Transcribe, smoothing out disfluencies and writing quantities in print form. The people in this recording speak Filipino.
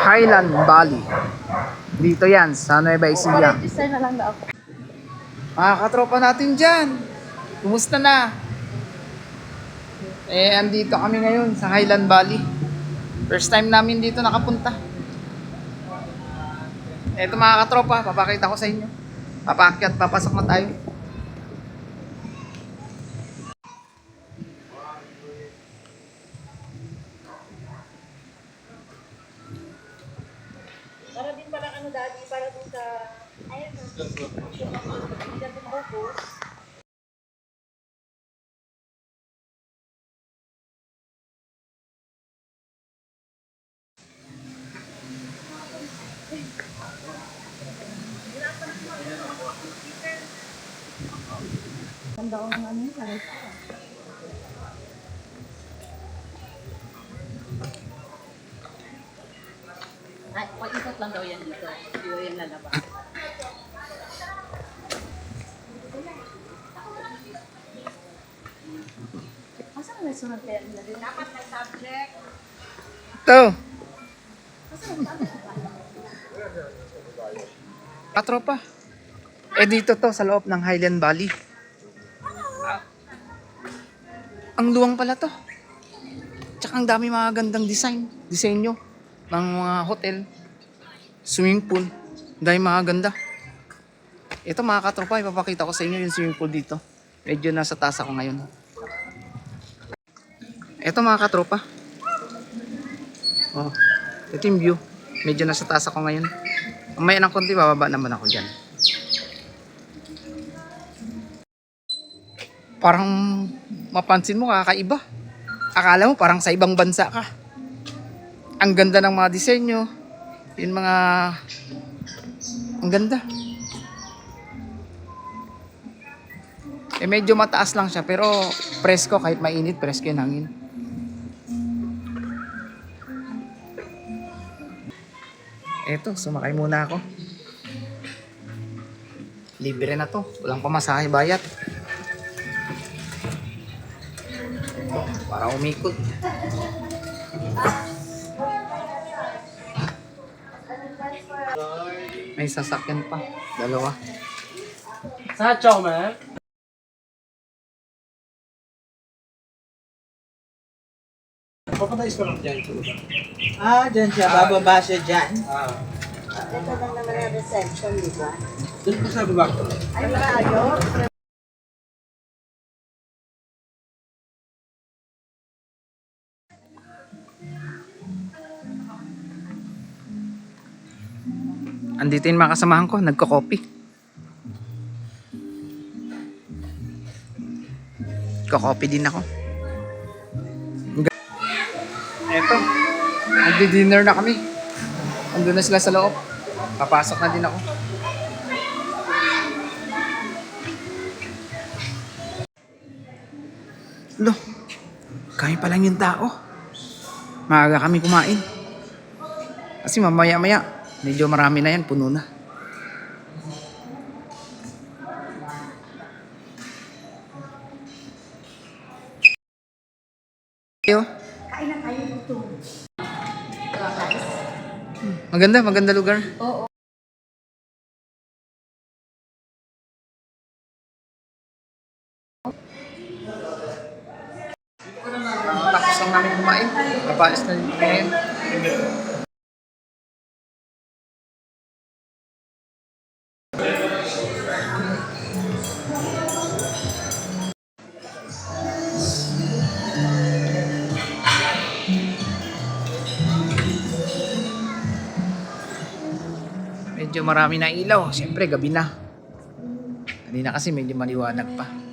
Highland Valley. Dito yan, sa Nueva Ecija. Register na lang na ako. Mga katropa natin dyan. Kumusta na? Andito kami ngayon sa Highland Valley. First time namin dito nakapunta. Eto mga katropa, papakita ko sa inyo. Papaakyat, papasok na tayo. Para din pala ano daddy, para din sa... Ayun na. Diyan tumubos. Ganda ko ng ano yun, parang ay, pag-ikot lang daw yan dito. Hindi yan lalabas. Asa ang restaurant kaya nila din? Dapat may subject. Ito. Katropa. Dito to sa loob ng Highland Valley. Ang luwang pala to. Tsaka ang dami mga gandang disenyo ng mga hotel, swimming pool. Dahil mga ganda. Ito mga katropa, ipapakita ko sa inyo yung swimming pool dito. Medyo nasa taas ako ngayon. Ito mga katropa. Oh, ito yung view. Medyo nasa taas ako ngayon. Mamaya ng konti, bababa naman ako dyan. Parang mapansin mo, kakaiba. Akala mo parang sa ibang bansa ka. Ang ganda ng mga disenyo. Yung mga... Ang ganda. Medyo mataas lang siya. Pero presko, kahit mainit, presko yung hangin. Eto, sumakay muna ako. Libre na to. Walang pamasahe bayad. Para umikot. May sasakyan pa. Dalawa. Sa chow man. Papadais ko lang dyan. Dyan siya. Bababa siya dyan. Ito lang naman ang reception, di ba? Doon po sa baba ko. Ay, malayo. Andito yung mga kasamahan ko. Nagko-coffee. Nagko-coffee din ako. Eto. Nagdi-dinner na kami. Andun na sila sa loob. Papasok na din ako. Lo, kami pa lang yung tao. Maaga kami kumain. Kasi mamaya-maya, medyo marami na yan, puno na. Yo. Kain na tayo dito. Maganda lugar. Oo. Tapos lang namin kumain. Papaalis na din ngayon. Medyo marami na ilaw. Siyempre, gabi na. Kanina kasi medyo maliwanag pa.